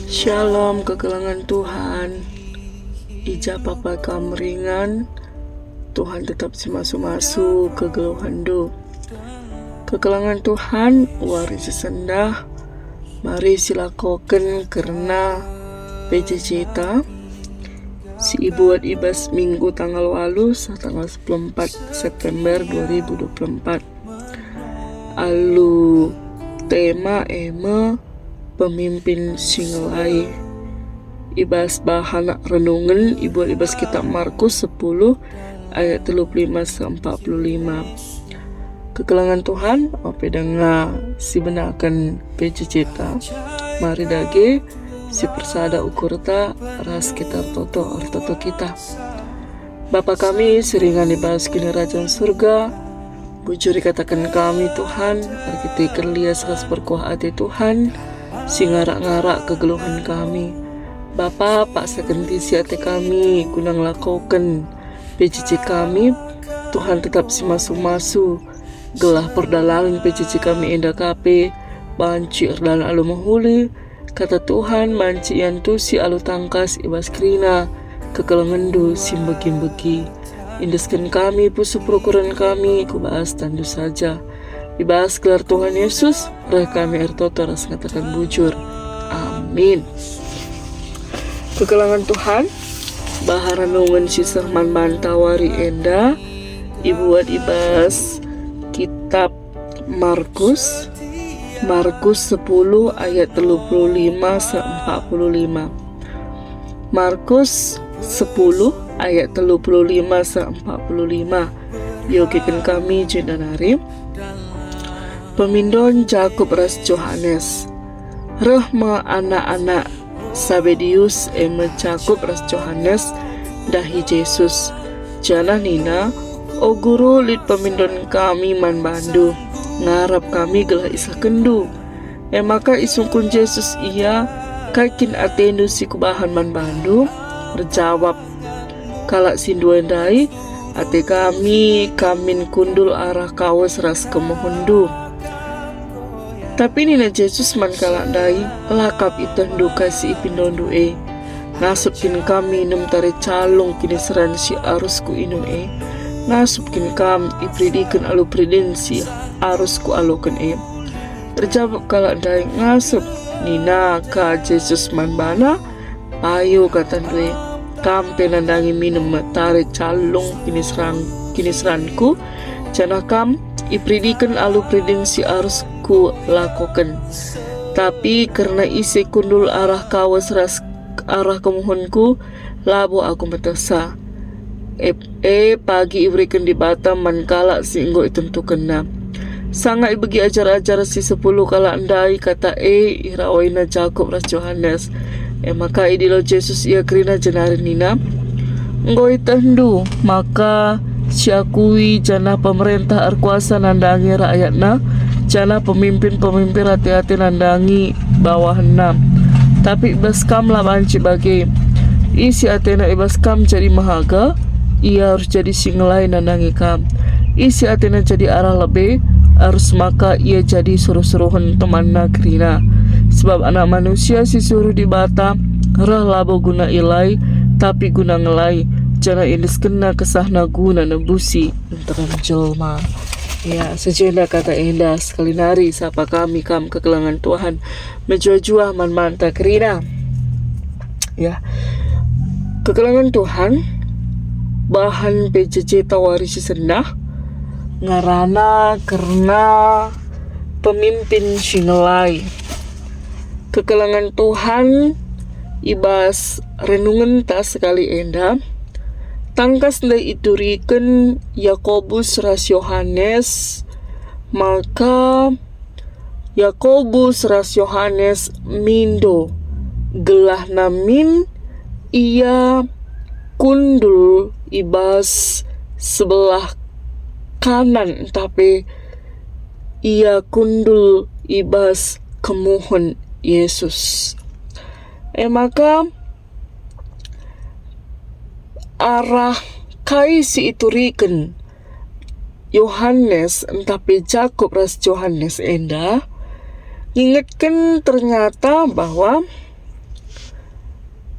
Shalom kegelangan Tuhan. Ija papa kamringan. Tuhan tetap simasu-masu kegeluhan do. Kegelangan Tuhan waris sendah. Mari silakoken karena PJJ ta. Si ibu ibas minggu tanggal 8 tanggal 14 September 2024. Alu tema pemimpin singelai. Ibas bahan renungan ibu ibas kitab Markus 10 ayat 35-45. Kegelangan Tuhan apa dengar si benakan PJJ-ta. Mari dage si persada ukurta ras kita toto kita. Bapa kami seringan dibahas kini Rajaan Surga. Bujuri katakan kami Tuhan, kita lias ras berkuah hati Tuhan, si ngarak-ngarak kegeluhan kami. Bapa pak sekenti si hati kami, guna ngelakukan PJJ kami, Tuhan tetap si masu-masu, gelah perdalangan PJJ kami endah kape, banci erdalan alu mahuli, kata Tuhan manci yantu si alu tangkas ibas krina, kekelengendu si begi-begi. Indeskan kami pusu perukuran kami kubahas tandu saja. Dibahas gelar Tuhan Yesus, roh kami ertoto ras ngatakan bujur. Amin. Kegelangan Tuhan, bahara nungan sisah man tawari enda, ibuat ibas kitab Markus 10 ayat 35-45. Markus 10 ayat 35-45. Yogikan kami jendanari. Pemindon Jakub ras Johannes. Rahma anak-anak Sabedius Jakub ras Johannes dahi Yesus. Jana nina o guru lid pemindon kami man bandu. Ngarap kami gelah isa kendu. Maka isungkun Yesus ia kakin atendu si kubahan man bandu. Berjawab kalak sinduan dai ate kami kamin kundul arah kawas ras kemohondu. Tapi nina Yesus man kalak dai lakap itandu kasih ipindondu nasupkin kami num tare calung kini seran si arusku inum nasupkin kam ipridikan alu pridensi arusku alokan terjawab kalak dai ngasup nina ka Yesus man bana ayo katan due kam penandangi minum tare calung kini seranku jana kam ipridikan alu pridensi arusku lakokan. Tapi karena isi kundul arah kawas ras arah kemohonku labo aku metasa pagi iberikan di Batam mankala singgo itentukan na sangat bagi ajar-ajar si 10 kala andai kata irawaina Jakub ras Johannes maka idilo Yesus ia krina jenari nina ngoi tendu maka siakui jana pemerintah arkuasa nandangi rakyatna jana pemimpin-pemimpin hati-hati nandangi bawahna tapi ibaskam lah banci bagi isi atena ibaskam jadi mahaga ia harus jadi singlai nandangi kam isi atena jadi arah lebih harus maka ia jadi suruh-suruhan teman nagrina sebab anak manusia si suruh di bata rah labo guna ilai tapi guna ngelai jana indis kena kesahna guna nembusi enteran jelma. Ya, sejenda kata indah sekali nari sapa kami kam kegelangan Tuhan menjua-jua man manta kerina. Ya, kegelangan Tuhan bahan PJJ tawarisi sendah ngarana karena pemimpin singelai. Kegelangan Tuhan ibas renungan tas sekali endah. Tangkas ndai ituriken Yakobus ras Yohanes, maka Yakobus ras Yohanes mindo gelah namin ia kundul ibas sebelah kanan tapi ia kundul ibas kemohon Yesus. Maka arah kai si ituriken Yohanes tapi Jakub ras Johannes enda ingatkan ternyata bahwa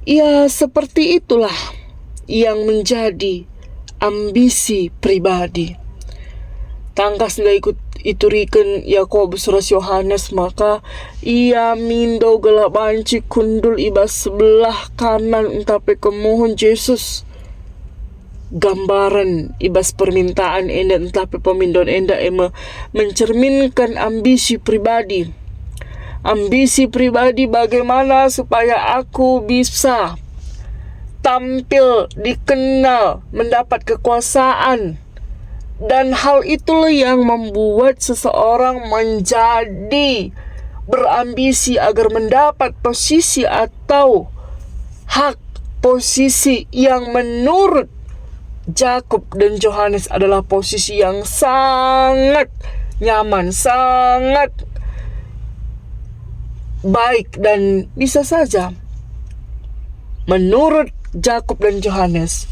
Ya, seperti itulah yang menjadi ambisi pribadi. Tangkas nggak ikut iturikan Yakobus ras Yohanes, maka ia mindo gela banci kundul ibas sebelah kanan entape kemohon Yesus. Gambaran ibas permintaan enda entape pemindon enda mencerminkan ambisi pribadi. Ambisi pribadi bagaimana supaya aku bisa tampil, dikenal, mendapat kekuasaan. Dan hal itulah yang membuat seseorang menjadi berambisi agar mendapat posisi atau hak posisi yang menurut Yakub dan Yohanes adalah posisi yang sangat nyaman, sangat baik, dan bisa saja menurut Yakub dan Yohanes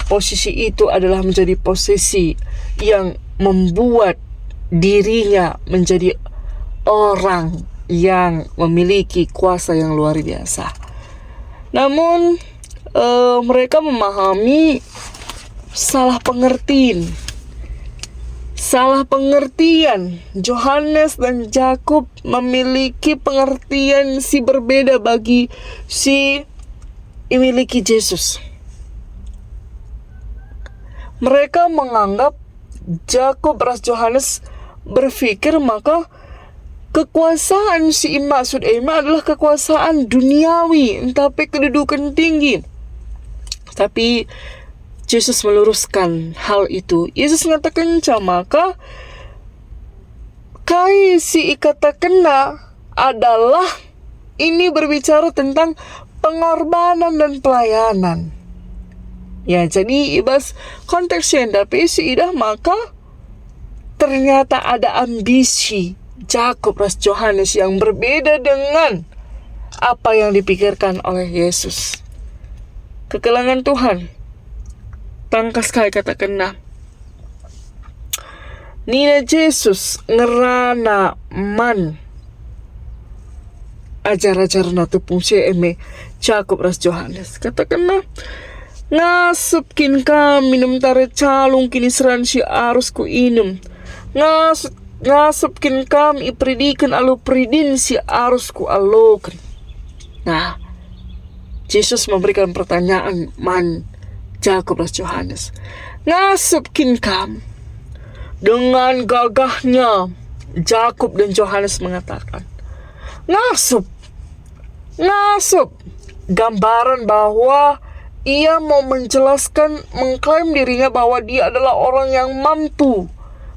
posisi itu adalah menjadi posisi yang membuat dirinya menjadi orang yang memiliki kuasa yang luar biasa. Namun mereka memahami salah pengertian. Yohanes dan Yakub memiliki pengertian si berbeda bagi si memiliki Yesus. Mereka menganggap Yakub ras Yohanes berpikir maka kekuasaan si maksud adalah kekuasaan duniawi, tapi kedudukan tinggi. Tapi Yesus meluruskan hal itu. Yesus mengatakan maka kai si kata kena adalah ini berbicara tentang pengorbanan dan pelayanan. Ya, jadi ibas konteksnya tapi idah maka ternyata ada ambisi Yakub ras Yohanes yang berbeda dengan apa yang dipikirkan oleh Yesus. Kekelangan Tuhan. Tangkas kai kata kena. Nina Yesus ngerana man ajar-ajar na tupung si Yakub ras Yohanes. Kata kena ngasupkin ka minum tare calung kini seran si arus ku inum. Ngasupkin kam ipridikan alu pridin si arus ku alokan. Nah, Yesus memberikan pertanyaan man Yakub ras Yohanes. Ngasupkin kam. Dengan gagahnya Yakub dan Yohanes mengatakan, ngasup. Gambaran bahwa ia mau menjelaskan, mengklaim dirinya bahwa dia adalah orang yang mampu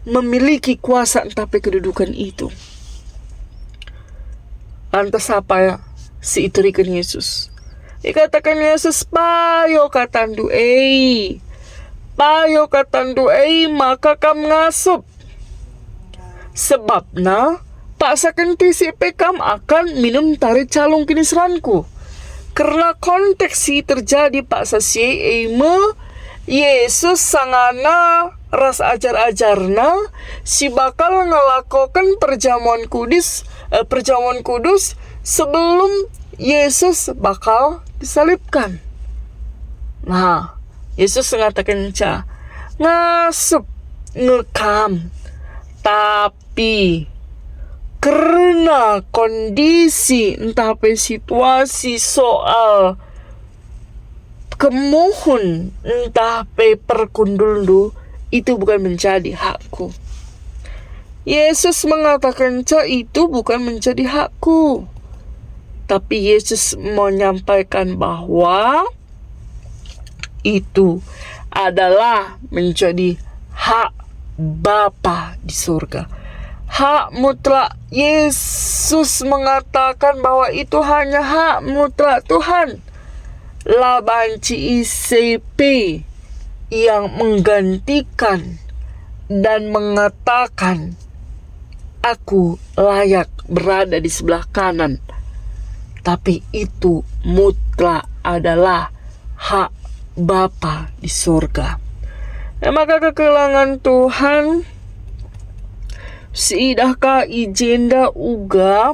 memiliki kuasa entahpe kedudukan itu. Lantas apa ya si iturikan Yesus? Dikatakan Yesus, payo katandu maka kam ngasup. Sebabna paksakan tisi pekam akan minum tari calung kinisranku. Karena konteks si terjadi paksa si Yesus sangana ras ajar-ajarna si bakal ngelakukan perjamuan kudus sebelum Yesus bakal disalibkan. Nah, Yesus mengatakan ngasup ngekam, tapi karena kondisi entah apa situasi soal kemohon entah apa perkundul itu bukan menjadi hakku. Yesus mengatakan itu bukan menjadi hakku. Tapi Yesus menyampaikan bahwa itu adalah menjadi hak Bapa di surga. Hak mutlak. Yesus mengatakan bahwa itu hanya hak mutlak Tuhan. Labanci ICP yang menggantikan dan mengatakan aku layak berada di sebelah kanan. Tapi itu mutlak adalah hak Bapa di surga. Maka kekelangan Tuhan siidahkah ijenda uga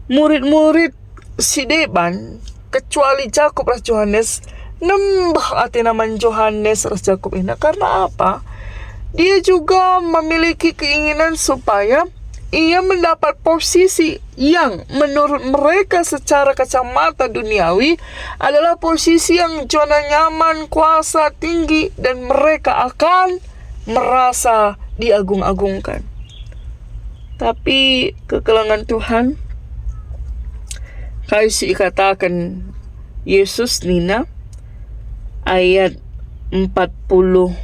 murid-murid si deban kecuali Jakub ras Yohanes nembah ati naman Yohanes ras Jakub ini. Karena apa? Dia juga memiliki keinginan supaya ia mendapat posisi yang menurut mereka secara kacamata duniawi adalah posisi yang zona nyaman, kuasa tinggi, dan mereka akan merasa diagung-agungkan. Tapi kekelangan Tuhan, kasih katakan Yesus Nina ayat 42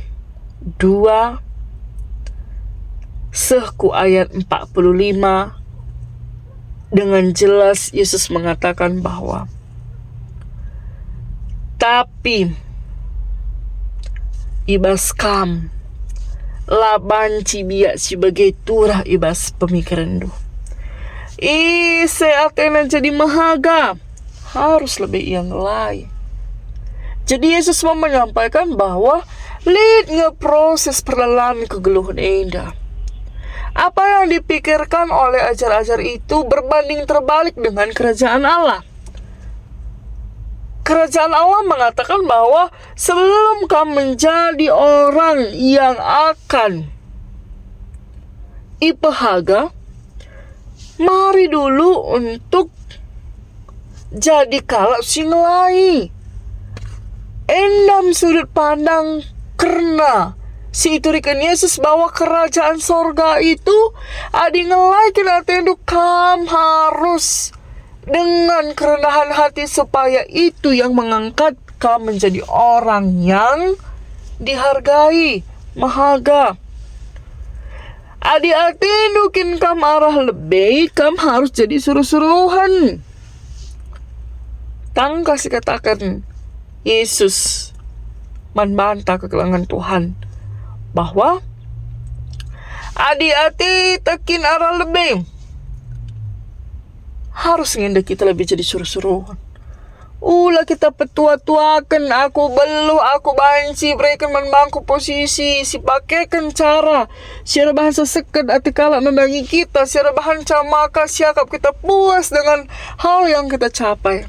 sehku ayat 45 dengan jelas Yesus mengatakan bahwa tapi ibas kam laban cibiak sebagai turah ibas pemikiran du. Seatena jadi mahaga harus lebih yang lain. Jadi Yesus mau menyampaikan bahwa lihat ngeproses perlahan kegeluhan indah. Apa yang dipikirkan oleh ajar-ajar itu berbanding terbalik dengan kerajaan Allah. Kerajaan Allah mengatakan bahwa sebelum kamu menjadi orang yang akan ipahaga, mari dulu untuk jadi kalap singlai. Endam sudut pandang karena si iturikan Yesus bahwa kerajaan sorga itu adi ngelai kena tenduk kam harus dengan kerendahan hati supaya itu yang mengangkat kam menjadi orang yang dihargai, mahaga. Adi atendukin kam arah lebih, kam harus jadi suruh-suruhan. Kasih katakan Yesus membantah kekelangan Tuhan bahwa adi-ati tekin arah lebih harus ngendak kita lebih jadi suruh-suruhan. Ulah kita petua-tuakan aku belu, aku banci, mereka membangku posisi, si pakaikan cara, siara bahasa seked ati kalak membagi kita, siara bahan camaka siakap kita puas dengan hal yang kita capai.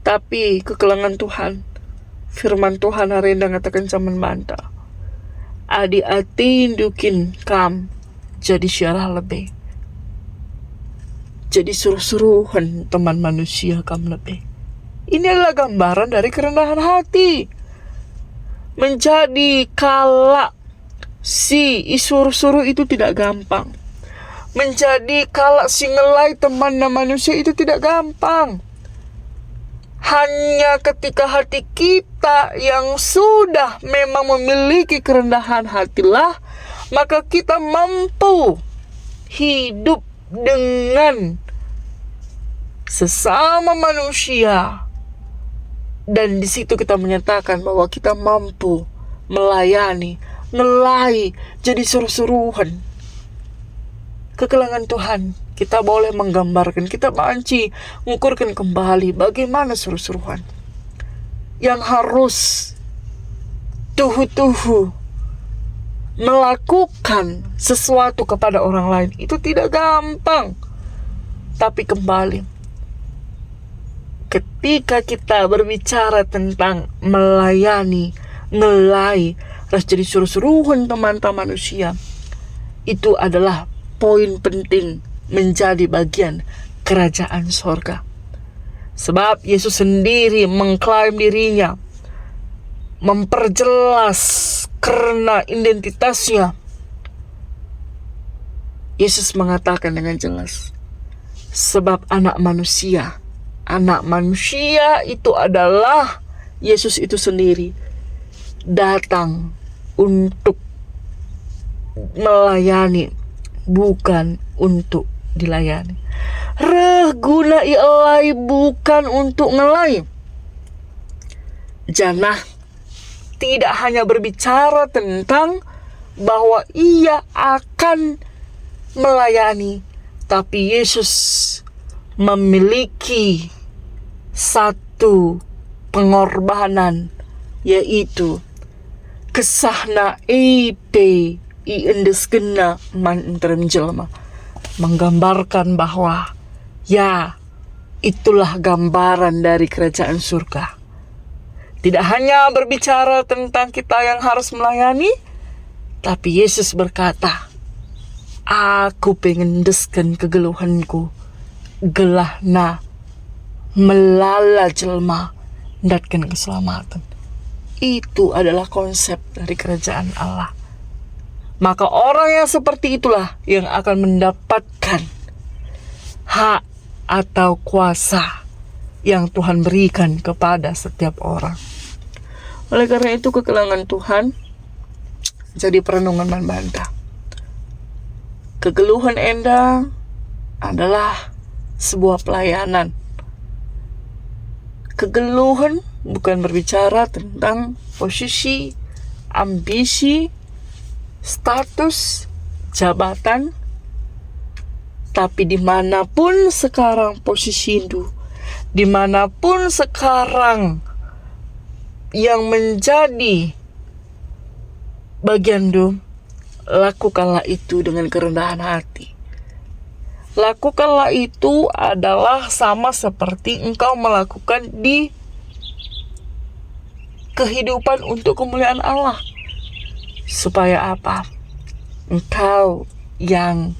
Tapi kekelangan Tuhan, firman Tuhan hari ini ngatakan caman bantah. Adi atin dukin kam jadi syarah lebih. Jadi suruh-suruhan teman manusia kam lebih. Ini adalah gambaran dari kerendahan hati. Menjadi kalak si suruh-suruh itu tidak gampang. Menjadi kalak si ngelai teman manusia itu tidak gampang. Hanya ketika hati kita yang sudah memang memiliki kerendahan hatilah, maka kita mampu hidup dengan sesama manusia. Dan di situ kita menyatakan bahwa kita mampu melayani, ngelai, jadi suruh-suruhan. Kekelangan Tuhan, kita boleh menggambarkan, kita banci, mengukurkan kembali bagaimana suruh-suruhan yang harus tuhu-tuhu melakukan sesuatu kepada orang lain. Itu tidak gampang. Tapi kembali, ketika kita berbicara tentang melayani, ngelai, harus jadi suruh-suruhan teman-teman manusia, itu adalah poin penting menjadi bagian kerajaan sorga. Sebab Yesus sendiri mengklaim dirinya, memperjelas karena identitasnya. Yesus mengatakan dengan jelas, sebab anak manusia itu adalah Yesus itu sendiri, datang untuk melayani, bukan untuk dilayani. Reguna ialai bukan untuk ngelai. Janah tidak hanya berbicara tentang bahwa ia akan melayani, tapi Yesus memiliki satu pengorbanan, yaitu kesahna eipe iendeskena man interim jelma, menggambarkan bahwa ya Itulah gambaran dari kerajaan surga. Tidak hanya berbicara tentang kita yang harus melayani, tapi Yesus berkata, aku pengendeskan kegeluhanku, gelahna melala jelma, datkan keselamatan. Itu adalah konsep dari kerajaan Allah. Maka orang yang seperti itulah yang akan mendapatkan hak atau kuasa yang Tuhan berikan kepada setiap orang. Oleh karena itu kekelangan Tuhan jadi perenungan Manbanta. Kegeluhan Enda adalah sebuah pelayanan. Kegeluhan bukan berbicara tentang posisi, ambisi, status, jabatan, tapi dimanapun sekarang posisi itu, dimanapun sekarang yang menjadi bagian itu, lakukanlah itu dengan kerendahan hati. Lakukanlah itu adalah sama seperti engkau melakukan di kehidupan untuk kemuliaan Allah. Supaya apa? Engkau yang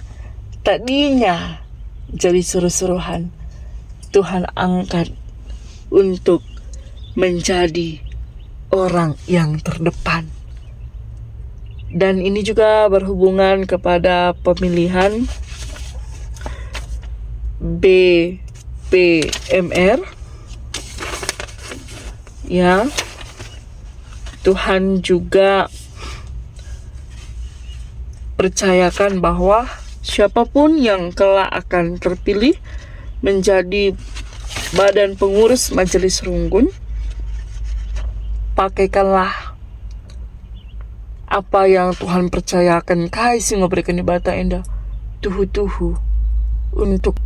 tadinya jadi seru-seruhan, Tuhan angkat untuk menjadi orang yang terdepan. Dan ini juga berhubungan kepada pemilihan BPMR. Ya, Tuhan juga percayakan bahwa siapapun yang kelak akan terpilih menjadi badan pengurus majelis runggun, pakaikanlah apa yang Tuhan percayakan kai sing memberikan ibata Enda tuhu-tuhu untuk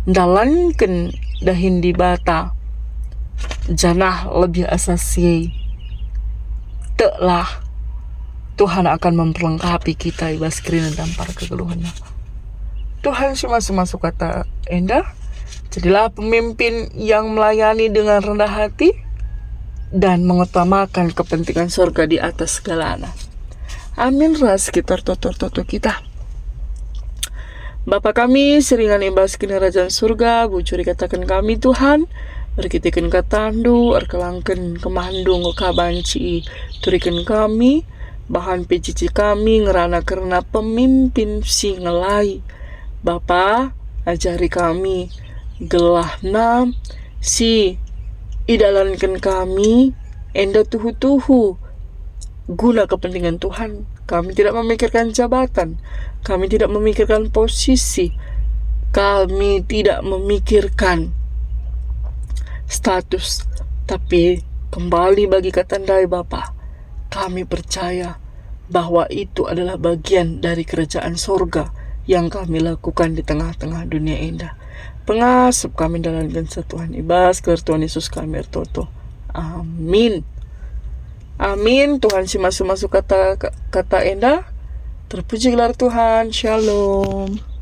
dalankan dahin di bata janah lebih asasi. Teklah Tuhan akan memperlengkapi kita ibas kerina dan para kegeluhannya. Tuhan cuma masuk kata Enda, jadilah pemimpin yang melayani dengan rendah hati dan mengutamakan kepentingan surga di atas segalanya. Amin. Ras sekitar toto-toto kita. Bapa kami, seringan imbas kini kerajaan surga, bucuri katakan kami Tuhan, berkitikan katandu, erkelangken kemandung kabanci, turikan kami, bahan pecici kami ngerana karena pemimpin si ngelai. Bapa, ajari kami gelahna si idalankan kami enda tuhu-tuhu guna kepentingan Tuhan. Kami tidak memikirkan jabatan, kami tidak memikirkan posisi, kami tidak memikirkan status, tapi kembali bagi katandai Bapa, kami percaya bahwa itu adalah bagian dari kerajaan sorga yang kami lakukan di tengah-tengah dunia indah. Pengasup kami dalam Tuhan ibas, kelar Tuhan Yesus kami ertoto. Amin. Amin. Tuhan si masuk kata indah. Terpuji gelar Tuhan. Shalom.